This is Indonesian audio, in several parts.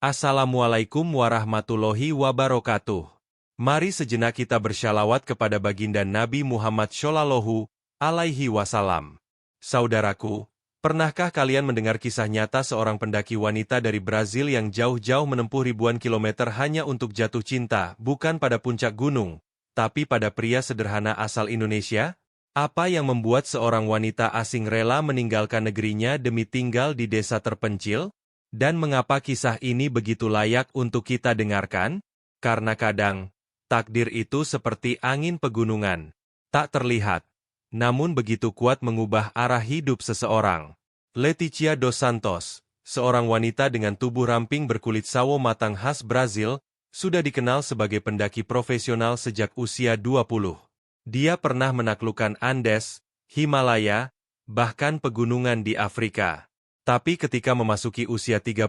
Assalamualaikum warahmatullahi wabarakatuh. Mari sejenak kita bersyalawat kepada baginda Nabi Muhammad Shallallahu alaihi wasallam. Saudaraku, pernahkah kalian mendengar kisah nyata seorang pendaki wanita dari Brazil yang jauh-jauh menempuh ribuan kilometer hanya untuk jatuh cinta, bukan pada puncak gunung, tapi pada pria sederhana asal Indonesia? Apa yang membuat seorang wanita asing rela meninggalkan negerinya demi tinggal di desa terpencil? Dan mengapa kisah ini begitu layak untuk kita dengarkan? Karena kadang, takdir itu seperti angin pegunungan. Tak terlihat, namun begitu kuat mengubah arah hidup seseorang. Leticia dos Santos, seorang wanita dengan tubuh ramping berkulit sawo matang khas Brazil, sudah dikenal sebagai pendaki profesional sejak usia 20. Dia pernah menaklukkan Andes, Himalaya, bahkan pegunungan di Afrika. Tapi ketika memasuki usia 30,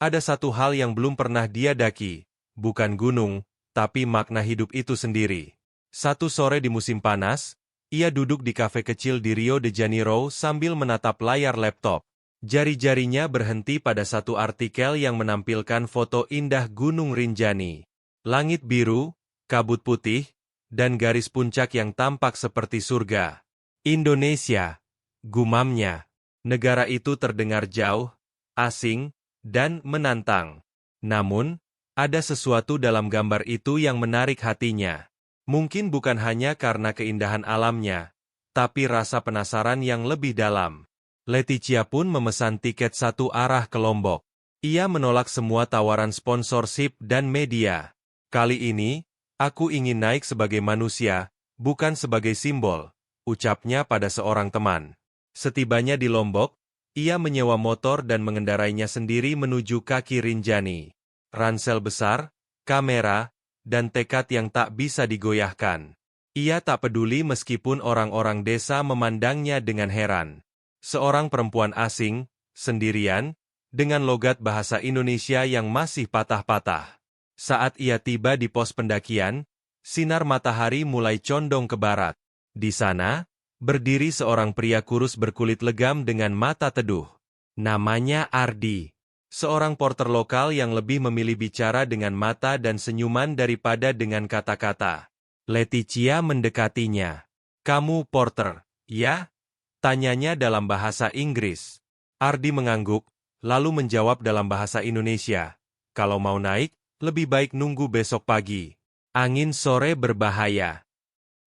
ada satu hal yang belum pernah dia daki, bukan gunung, tapi makna hidup itu sendiri. Satu sore di musim panas, ia duduk di kafe kecil di Rio de Janeiro sambil menatap layar laptop. Jari-jarinya berhenti pada satu artikel yang menampilkan foto indah Gunung Rinjani. Langit biru, kabut putih, dan garis puncak yang tampak seperti surga. Indonesia, gumamnya. Negara itu terdengar jauh, asing, dan menantang. Namun, ada sesuatu dalam gambar itu yang menarik hatinya. Mungkin bukan hanya karena keindahan alamnya, tapi rasa penasaran yang lebih dalam. Leticia pun memesan tiket satu arah ke Lombok. Ia menolak semua tawaran sponsorship dan media. Kali ini, aku ingin naik sebagai manusia, bukan sebagai simbol, ucapnya pada seorang teman. Setibanya di Lombok, ia menyewa motor dan mengendarainya sendiri menuju kaki Rinjani. Ransel besar, kamera, dan tekad yang tak bisa digoyahkan. Ia tak peduli meskipun orang-orang desa memandangnya dengan heran. Seorang perempuan asing, sendirian, dengan logat bahasa Indonesia yang masih patah-patah. Saat ia tiba di pos pendakian, sinar matahari mulai condong ke barat. Di sana, berdiri seorang pria kurus berkulit legam dengan mata teduh. Namanya Ardi. Seorang porter lokal yang lebih memilih bicara dengan mata dan senyuman daripada dengan kata-kata. Leticia mendekatinya. "Kamu porter, ya?" Tanyanya dalam bahasa Inggris. Ardi mengangguk, lalu menjawab dalam bahasa Indonesia. "Kalau mau naik, lebih baik nunggu besok pagi. Angin sore berbahaya."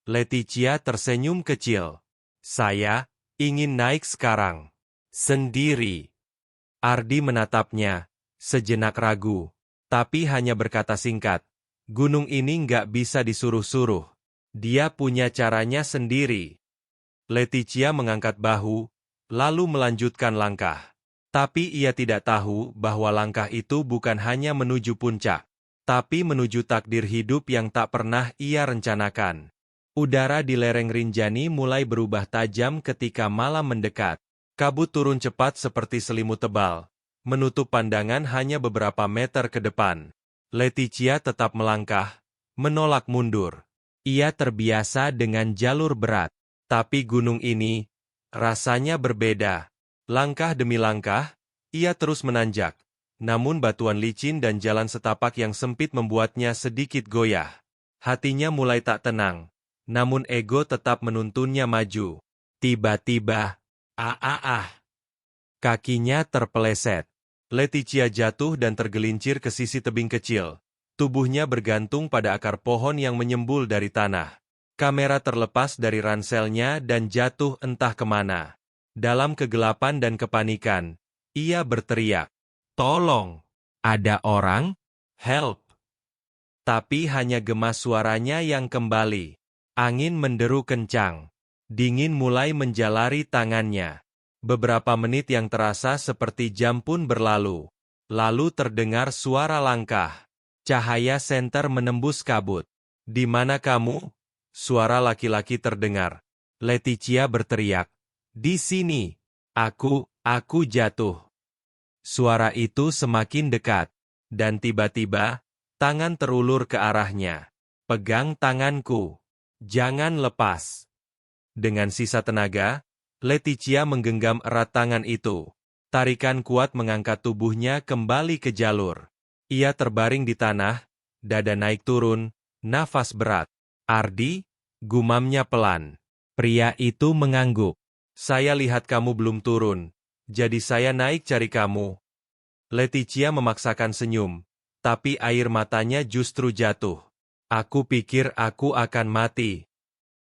Leticia tersenyum kecil. "Saya ingin naik sekarang. Sendiri." Ardi menatapnya, sejenak ragu, tapi hanya berkata singkat, "Gunung ini nggak bisa disuruh-suruh. Dia punya caranya sendiri." Leticia mengangkat bahu, lalu melanjutkan langkah. Tapi ia tidak tahu bahwa langkah itu bukan hanya menuju puncak, tapi menuju takdir hidup yang tak pernah ia rencanakan. Udara di lereng Rinjani mulai berubah tajam ketika malam mendekat. Kabut turun cepat seperti selimut tebal, menutup pandangan hanya beberapa meter ke depan. Leticia tetap melangkah, menolak mundur. Ia terbiasa dengan jalur berat, tapi gunung ini, rasanya berbeda. Langkah demi langkah, ia terus menanjak. Namun batuan licin dan jalan setapak yang sempit membuatnya sedikit goyah. Hatinya mulai tak tenang. Namun ego tetap menuntunnya maju. Tiba-tiba, kakinya terpeleset. Leticia jatuh dan tergelincir ke sisi tebing kecil. Tubuhnya bergantung pada akar pohon yang menyembul dari tanah. Kamera terlepas dari ranselnya dan jatuh entah kemana. Dalam kegelapan dan kepanikan, ia berteriak, "Tolong! Ada orang? Help!" Tapi hanya gemas suaranya yang kembali. Angin menderu kencang. Dingin mulai menjalari tangannya. Beberapa menit yang terasa seperti jam pun berlalu. Lalu terdengar suara langkah. Cahaya senter menembus kabut. "Di mana kamu?" Suara laki-laki terdengar. Leticia berteriak, "Di sini. Aku jatuh." Suara itu semakin dekat. Dan tiba-tiba, tangan terulur ke arahnya. "Pegang tanganku. Jangan lepas." Dengan sisa tenaga, Leticia menggenggam erat tangan itu. Tarikan kuat mengangkat tubuhnya kembali ke jalur. Ia terbaring di tanah, dada naik turun, nafas berat. Ardi, gumamnya pelan. Pria itu mengangguk. Saya lihat kamu belum turun, jadi saya naik cari kamu. Leticia memaksakan senyum, tapi air matanya justru jatuh. Aku pikir aku akan mati.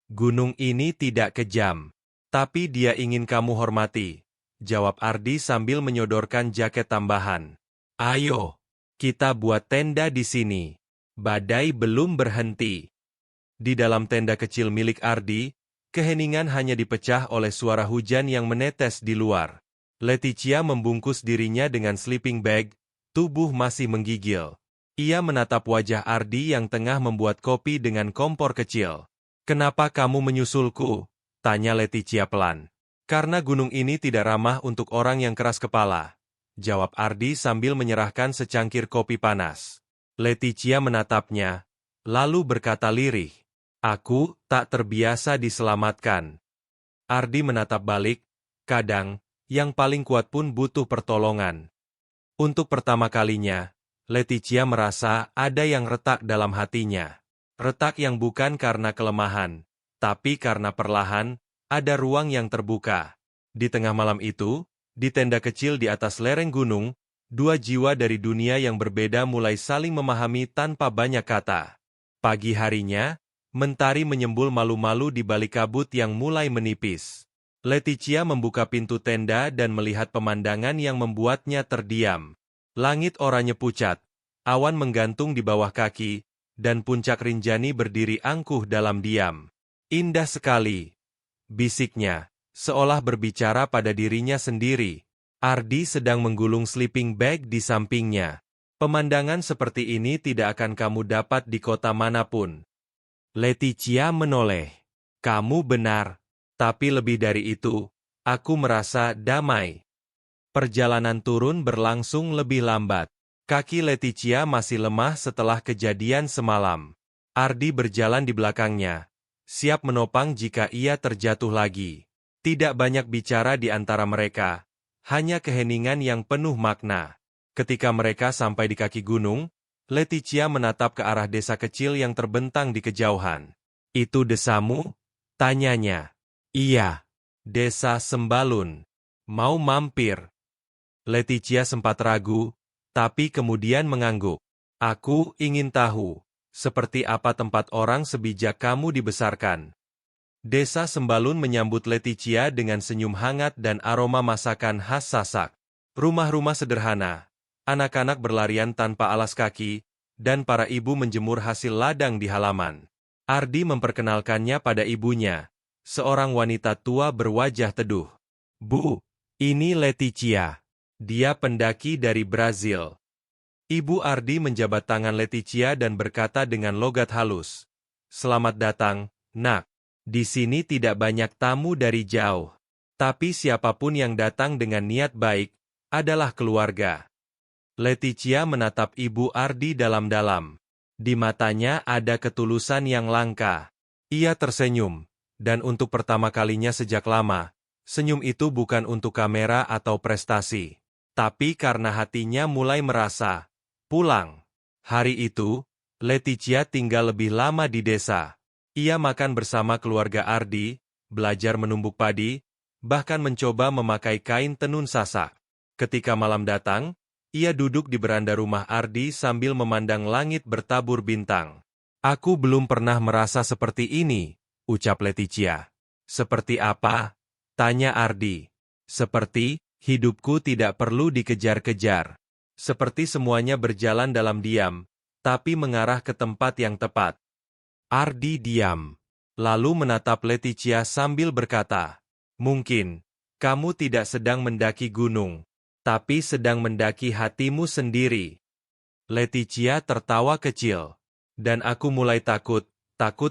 Gunung ini tidak kejam, tapi dia ingin kamu hormati, jawab Ardi sambil menyodorkan jaket tambahan. Ayo, kita buat tenda di sini. Badai belum berhenti. Di dalam tenda kecil milik Ardi, keheningan hanya dipecah oleh suara hujan yang menetes di luar. Leticia membungkus dirinya dengan sleeping bag, tubuh masih menggigil. Ia menatap wajah Ardi yang tengah membuat kopi dengan kompor kecil. Kenapa kamu menyusulku? Tanya Leticia pelan. Karena gunung ini tidak ramah untuk orang yang keras kepala, jawab Ardi sambil menyerahkan secangkir kopi panas. Leticia menatapnya, lalu berkata lirih. Aku tak terbiasa diselamatkan. Ardi menatap balik, kadang, yang paling kuat pun butuh pertolongan. Untuk pertama kalinya, Leticia merasa ada yang retak dalam hatinya. Retak yang bukan karena kelemahan, tapi karena perlahan, ada ruang yang terbuka. Di tengah malam itu, di tenda kecil di atas lereng gunung, dua jiwa dari dunia yang berbeda mulai saling memahami tanpa banyak kata. Pagi harinya, mentari menyembul malu-malu di balik kabut yang mulai menipis. Leticia membuka pintu tenda dan melihat pemandangan yang membuatnya terdiam. Langit oranye pucat, awan menggantung di bawah kaki, dan puncak Rinjani berdiri angkuh dalam diam. Indah sekali, bisiknya, seolah berbicara pada dirinya sendiri. Ardi sedang menggulung sleeping bag di sampingnya. Pemandangan seperti ini tidak akan kamu dapat di kota manapun. Leticia menoleh. Kamu benar, tapi lebih dari itu, aku merasa damai. Perjalanan turun berlangsung lebih lambat. Kaki Leticia masih lemah setelah kejadian semalam. Ardi berjalan di belakangnya, siap menopang jika ia terjatuh lagi. Tidak banyak bicara di antara mereka, hanya keheningan yang penuh makna. Ketika mereka sampai di kaki gunung, Leticia menatap ke arah desa kecil yang terbentang di kejauhan. Itu desamu? Tanyanya. Iya, desa Sembalun. Mau mampir? Leticia sempat ragu, tapi kemudian mengangguk. Aku ingin tahu, seperti apa tempat orang sebijak kamu dibesarkan. Desa Sembalun menyambut Leticia dengan senyum hangat dan aroma masakan khas Sasak. Rumah-rumah sederhana, anak-anak berlarian tanpa alas kaki, dan para ibu menjemur hasil ladang di halaman. Ardi memperkenalkannya pada ibunya, seorang wanita tua berwajah teduh. Bu, ini Leticia. Dia pendaki dari Brazil. Ibu Ardi menjabat tangan Leticia dan berkata dengan logat halus. Selamat datang, nak. Di sini tidak banyak tamu dari jauh. Tapi siapapun yang datang dengan niat baik, adalah keluarga. Leticia menatap Ibu Ardi dalam-dalam. Di matanya ada ketulusan yang langka. Ia tersenyum, dan untuk pertama kalinya sejak lama, senyum itu bukan untuk kamera atau prestasi, tapi karena hatinya mulai merasa pulang. Hari itu, Leticia tinggal lebih lama di desa. Ia makan bersama keluarga Ardi, belajar menumbuk padi, bahkan mencoba memakai kain tenun Sasak. Ketika malam datang, ia duduk di beranda rumah Ardi sambil memandang langit bertabur bintang. Aku belum pernah merasa seperti ini, ucap Leticia. Seperti apa? Tanya Ardi. Seperti, hidupku tidak perlu dikejar-kejar. Seperti semuanya berjalan dalam diam, tapi mengarah ke tempat yang tepat. Ardi diam, lalu menatap Leticia sambil berkata, mungkin, kamu tidak sedang mendaki gunung, tapi sedang mendaki hatimu sendiri. Leticia tertawa kecil, dan aku mulai takut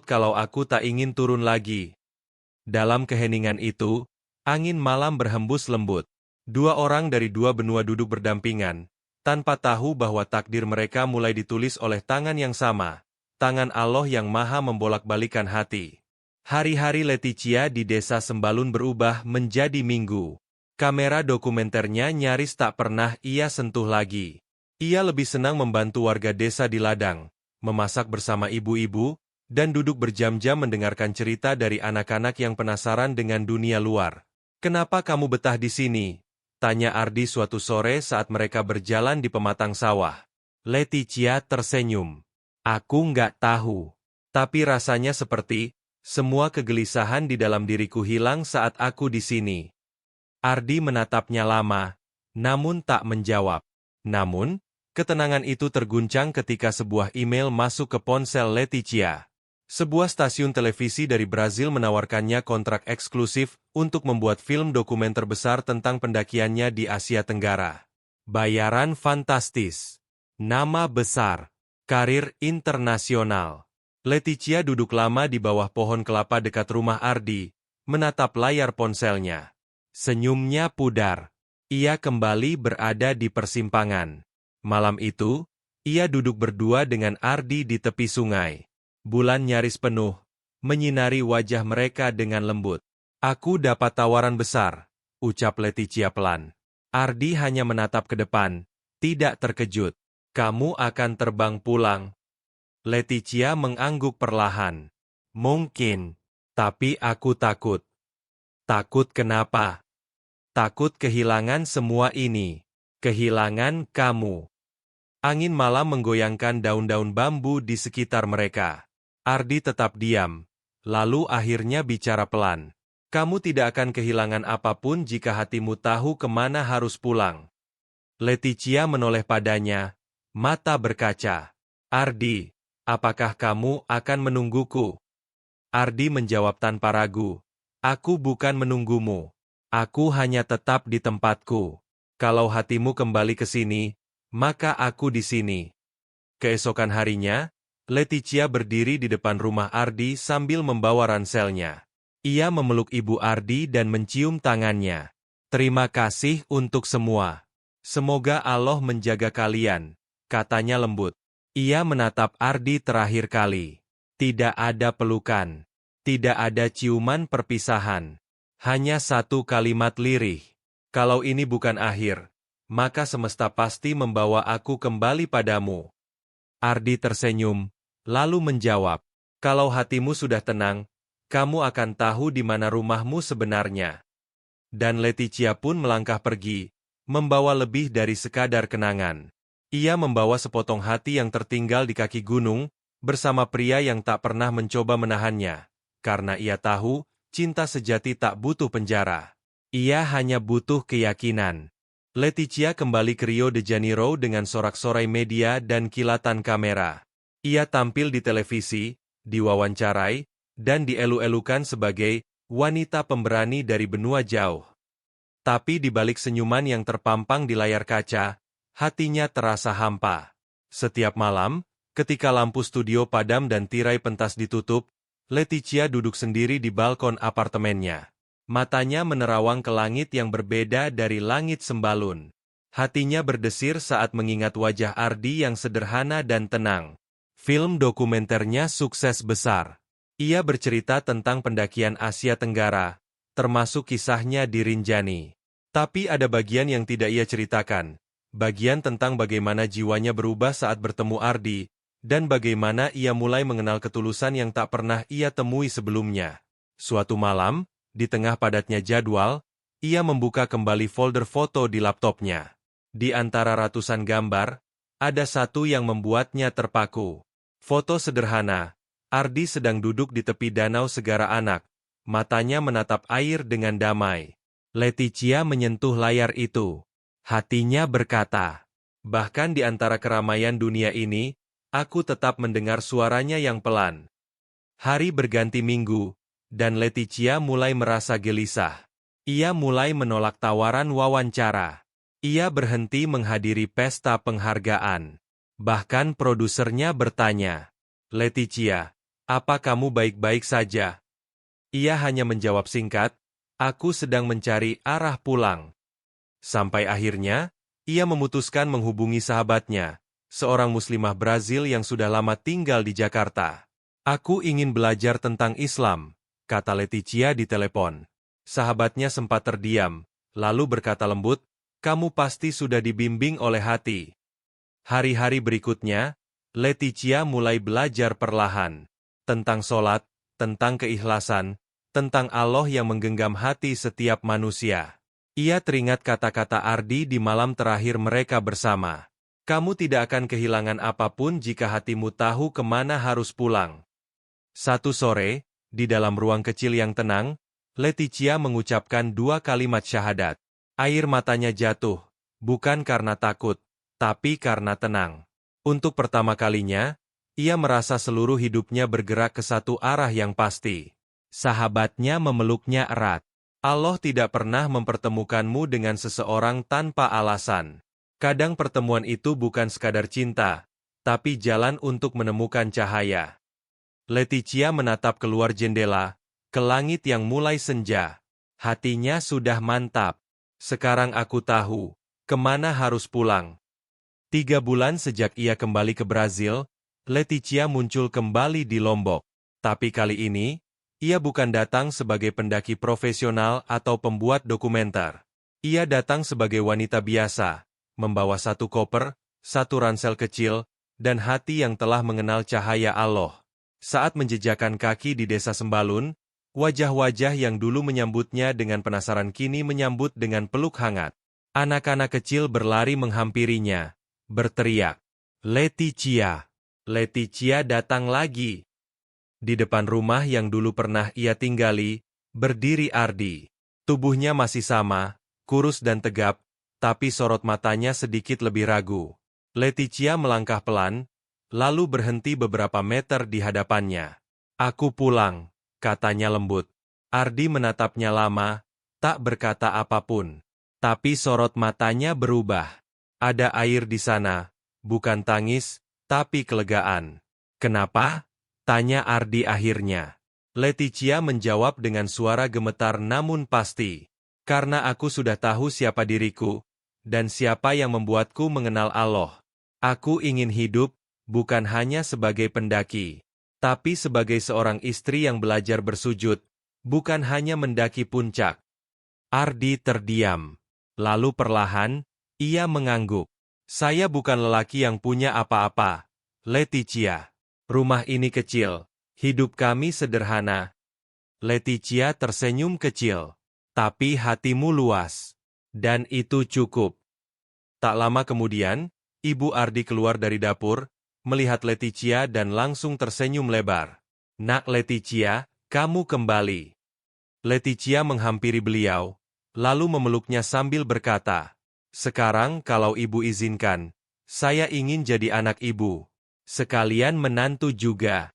kalau aku tak ingin turun lagi. Dalam keheningan itu, angin malam berhembus lembut. Dua orang dari dua benua duduk berdampingan, tanpa tahu bahwa takdir mereka mulai ditulis oleh tangan yang sama. Tangan Allah yang maha membolak-balikan hati. Hari-hari Leticia di desa Sembalun berubah menjadi minggu. Kamera dokumenternya nyaris tak pernah ia sentuh lagi. Ia lebih senang membantu warga desa di ladang, memasak bersama ibu-ibu, dan duduk berjam-jam mendengarkan cerita dari anak-anak yang penasaran dengan dunia luar. "Kenapa kamu betah di sini?" tanya Ardi suatu sore saat mereka berjalan di pematang sawah. Leticia tersenyum. "Aku nggak tahu. Tapi rasanya seperti semua kegelisahan di dalam diriku hilang saat aku di sini." Ardi menatapnya lama, namun tak menjawab. Namun, ketenangan itu terguncang ketika sebuah email masuk ke ponsel Leticia. Sebuah stasiun televisi dari Brazil menawarkannya kontrak eksklusif untuk membuat film dokumenter besar tentang pendakiannya di Asia Tenggara. Bayaran fantastis, nama besar, karir internasional. Leticia duduk lama di bawah pohon kelapa dekat rumah Ardi, menatap layar ponselnya. Senyumnya pudar. Ia kembali berada di persimpangan. Malam itu, ia duduk berdua dengan Ardi di tepi sungai. Bulan nyaris penuh, menyinari wajah mereka dengan lembut. "Aku dapat tawaran besar," ucap Leticia pelan. Ardi hanya menatap ke depan, tidak terkejut. "Kamu akan terbang pulang?" Leticia mengangguk perlahan. "Mungkin, tapi aku takut." "Takut kenapa?" "Takut kehilangan semua ini. Kehilangan kamu." Angin malam menggoyangkan daun-daun bambu di sekitar mereka. Ardi tetap diam, lalu akhirnya bicara pelan. "Kamu tidak akan kehilangan apapun jika hatimu tahu kemana harus pulang." Leticia menoleh padanya, mata berkaca. "Ardi, apakah kamu akan menungguku?" Ardi menjawab tanpa ragu, "Aku bukan menunggumu. Aku hanya tetap di tempatku. Kalau hatimu kembali ke sini, maka aku di sini." Keesokan harinya, Leticia berdiri di depan rumah Ardi sambil membawa ranselnya. Ia memeluk ibu Ardi dan mencium tangannya. "Terima kasih untuk semua. Semoga Allah menjaga kalian," katanya lembut. Ia menatap Ardi terakhir kali. Tidak ada pelukan. Tidak ada ciuman perpisahan. Hanya satu kalimat lirih. "Kalau ini bukan akhir, maka semesta pasti membawa aku kembali padamu." Ardi tersenyum, lalu menjawab, "Kalau hatimu sudah tenang, kamu akan tahu di mana rumahmu sebenarnya." Dan Leticia pun melangkah pergi, membawa lebih dari sekadar kenangan. Ia membawa sepotong hati yang tertinggal di kaki gunung, bersama pria yang tak pernah mencoba menahannya. Karena ia tahu, cinta sejati tak butuh penjara. Ia hanya butuh keyakinan. Leticia kembali ke Rio de Janeiro dengan sorak-sorai media dan kilatan kamera. Ia tampil di televisi, diwawancarai, dan dielu-elukan sebagai wanita pemberani dari benua jauh. Tapi di balik senyuman yang terpampang di layar kaca, hatinya terasa hampa. Setiap malam, ketika lampu studio padam dan tirai pentas ditutup, Leticia duduk sendiri di balkon apartemennya. Matanya menerawang ke langit yang berbeda dari langit sembalun. Hatinya berdesir saat mengingat wajah Ardi yang sederhana dan tenang. Film dokumenternya sukses besar. Ia bercerita tentang pendakian Asia Tenggara, termasuk kisahnya di Rinjani. Tapi ada bagian yang tidak ia ceritakan. Bagian tentang bagaimana jiwanya berubah saat bertemu Ardi, dan bagaimana ia mulai mengenal ketulusan yang tak pernah ia temui sebelumnya. Suatu malam, di tengah padatnya jadwal, ia membuka kembali folder foto di laptopnya. Di antara ratusan gambar, ada satu yang membuatnya terpaku. Foto sederhana, Ardi sedang duduk di tepi danau Segara Anak, matanya menatap air dengan damai. Leticia menyentuh layar itu. Hatinya berkata, "Bahkan di antara keramaian dunia ini, aku tetap mendengar suaranya yang pelan." Hari berganti minggu, dan Leticia mulai merasa gelisah. Ia mulai menolak tawaran wawancara. Ia berhenti menghadiri pesta penghargaan. Bahkan produsernya bertanya, "Leticia, apa kamu baik-baik saja?" Ia hanya menjawab singkat, "Aku sedang mencari arah pulang." Sampai akhirnya, ia memutuskan menghubungi sahabatnya, seorang muslimah Brazil yang sudah lama tinggal di Jakarta. "Aku ingin belajar tentang Islam," kata Leticia di telepon. Sahabatnya sempat terdiam, lalu berkata lembut, "Kamu pasti sudah dibimbing oleh hati." Hari-hari berikutnya, Leticia mulai belajar perlahan. Tentang sholat, tentang keikhlasan, tentang Allah yang menggenggam hati setiap manusia. Ia teringat kata-kata Ardi di malam terakhir mereka bersama. "Kamu tidak akan kehilangan apapun jika hatimu tahu kemana harus pulang." Satu sore, di dalam ruang kecil yang tenang, Leticia mengucapkan 2 kalimat syahadat. Air matanya jatuh, bukan karena takut, tapi karena tenang. Untuk pertama kalinya, ia merasa seluruh hidupnya bergerak ke satu arah yang pasti. Sahabatnya memeluknya erat. Allah tidak pernah mempertemukanmu dengan seseorang tanpa alasan. Kadang pertemuan itu bukan sekadar cinta, tapi jalan untuk menemukan cahaya. Leticia menatap keluar jendela, ke langit yang mulai senja. Hatinya sudah mantap. Sekarang aku tahu, kemana harus pulang. 3 bulan sejak ia kembali ke Brazil, Leticia muncul kembali di Lombok. Tapi kali ini, ia bukan datang sebagai pendaki profesional atau pembuat dokumenter. Ia datang sebagai wanita biasa, membawa 1 koper, 1 ransel kecil, dan hati yang telah mengenal cahaya Allah. Saat menjejakkan kaki di desa Sembalun, wajah-wajah yang dulu menyambutnya dengan penasaran kini menyambut dengan peluk hangat. Anak-anak kecil berlari menghampirinya, berteriak, "Leticia! Leticia datang lagi!" Di depan rumah yang dulu pernah ia tinggali, berdiri Ardi. Tubuhnya masih sama, kurus dan tegap, tapi sorot matanya sedikit lebih ragu. Leticia melangkah pelan, lalu berhenti beberapa meter di hadapannya. "Aku pulang," katanya lembut. Ardi menatapnya lama, tak berkata apapun. Tapi sorot matanya berubah. Ada air di sana, bukan tangis, tapi kelegaan. "Kenapa?" tanya Ardi akhirnya. Leticia menjawab dengan suara gemetar namun pasti. "Karena aku sudah tahu siapa diriku, dan siapa yang membuatku mengenal Allah. Aku ingin hidup, bukan hanya sebagai pendaki, tapi sebagai seorang istri yang belajar bersujud, bukan hanya mendaki puncak." Ardi terdiam. Lalu perlahan, ia mengangguk. "Saya bukan lelaki yang punya apa-apa, Leticia. Rumah ini kecil, hidup kami sederhana." Leticia tersenyum kecil. "Tapi hatimu luas. Dan itu cukup." Tak lama kemudian, Ibu Ardi keluar dari dapur, melihat Leticia dan langsung tersenyum lebar. "Nak Leticia, kamu kembali." Leticia menghampiri beliau, lalu memeluknya sambil berkata, "Sekarang kalau ibu izinkan, saya ingin jadi anak ibu. Sekalian menantu juga."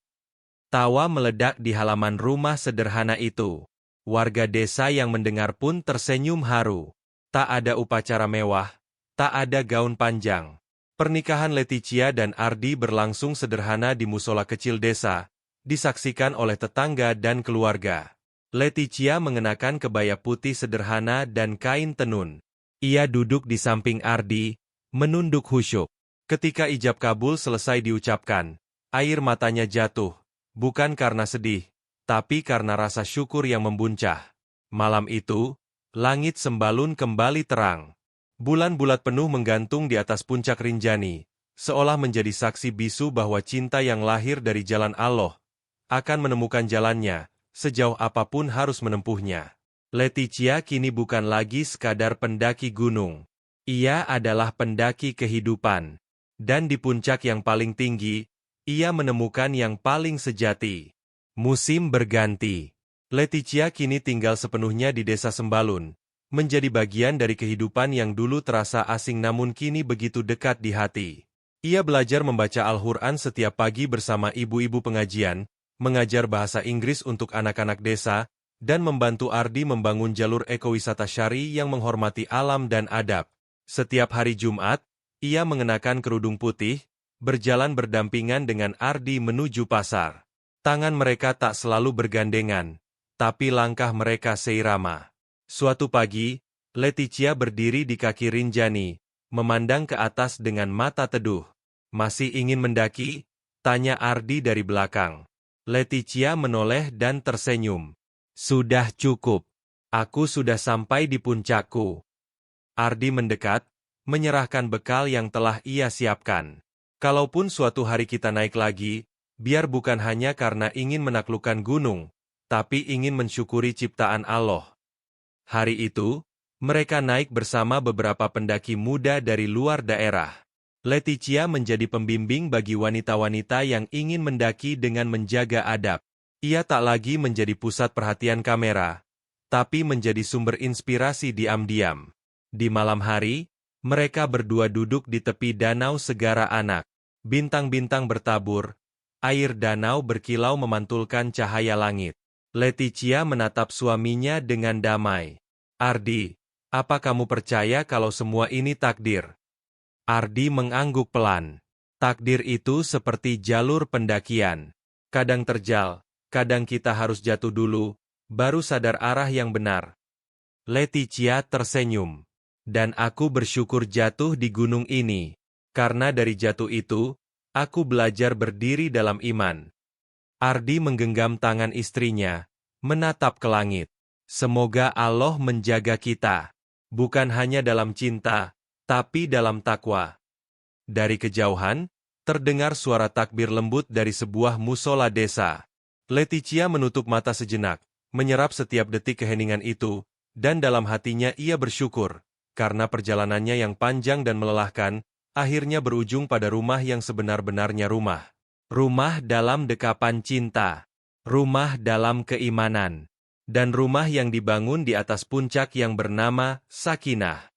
Tawa meledak di halaman rumah sederhana itu. Warga desa yang mendengar pun tersenyum haru. Tak ada upacara mewah, tak ada gaun panjang. Pernikahan Leticia dan Ardi berlangsung sederhana di musola kecil desa, disaksikan oleh tetangga dan keluarga. Leticia mengenakan kebaya putih sederhana dan kain tenun. Ia duduk di samping Ardi, menunduk khusyuk. Ketika ijab kabul selesai diucapkan, air matanya jatuh, bukan karena sedih, tapi karena rasa syukur yang membuncah. Malam itu, langit Sembalun kembali terang. Bulan bulat penuh menggantung di atas puncak Rinjani, seolah menjadi saksi bisu bahwa cinta yang lahir dari jalan Allah akan menemukan jalannya, sejauh apapun harus menempuhnya. Leticia kini bukan lagi sekadar pendaki gunung. Ia adalah pendaki kehidupan. Dan di puncak yang paling tinggi, ia menemukan yang paling sejati. Musim berganti. Leticia kini tinggal sepenuhnya di desa Sembalun, menjadi bagian dari kehidupan yang dulu terasa asing namun kini begitu dekat di hati. Ia belajar membaca Al-Quran setiap pagi bersama ibu-ibu pengajian, mengajar bahasa Inggris untuk anak-anak desa, dan membantu Ardi membangun jalur ekowisata syari yang menghormati alam dan adab. Setiap hari Jumat, ia mengenakan kerudung putih, berjalan berdampingan dengan Ardi menuju pasar. Tangan mereka tak selalu bergandengan, tapi langkah mereka seirama. Suatu pagi, Leticia berdiri di kaki Rinjani, memandang ke atas dengan mata teduh. "Masih ingin mendaki?" tanya Ardi dari belakang. Leticia menoleh dan tersenyum. "Sudah cukup." Aku sudah sampai di puncakku. Ardi mendekat, menyerahkan bekal yang telah ia siapkan. Kalaupun suatu hari kita naik lagi, biar bukan hanya karena ingin menaklukkan gunung, tapi ingin mensyukuri ciptaan Allah. Hari itu, mereka naik bersama beberapa pendaki muda dari luar daerah. Leticia menjadi pembimbing bagi wanita-wanita yang ingin mendaki dengan menjaga adab. Ia tak lagi menjadi pusat perhatian kamera, tapi menjadi sumber inspirasi diam-diam. Di malam hari, mereka berdua duduk di tepi danau Segara Anak. Bintang-bintang bertabur, air danau berkilau memantulkan cahaya langit. Leticia menatap suaminya dengan damai. Ardi, apa kamu percaya kalau semua ini takdir? Ardi mengangguk pelan. Takdir itu seperti jalur pendakian. Kadang terjal, kadang kita harus jatuh dulu, baru sadar arah yang benar. Leticia tersenyum. Dan aku bersyukur jatuh di gunung ini. Karena dari jatuh itu, aku belajar berdiri dalam iman. Ardi menggenggam tangan istrinya, menatap ke langit. Semoga Allah menjaga kita. Bukan hanya dalam cinta, tapi dalam takwa. Dari kejauhan, terdengar suara takbir lembut dari sebuah musola desa. Leticia menutup mata sejenak, menyerap setiap detik keheningan itu, dan dalam hatinya ia bersyukur, karena perjalanannya yang panjang dan melelahkan, akhirnya berujung pada rumah yang sebenar-benarnya rumah. Rumah dalam dekapan cinta. Rumah dalam keimanan. Dan rumah yang dibangun di atas puncak yang bernama Sakinah.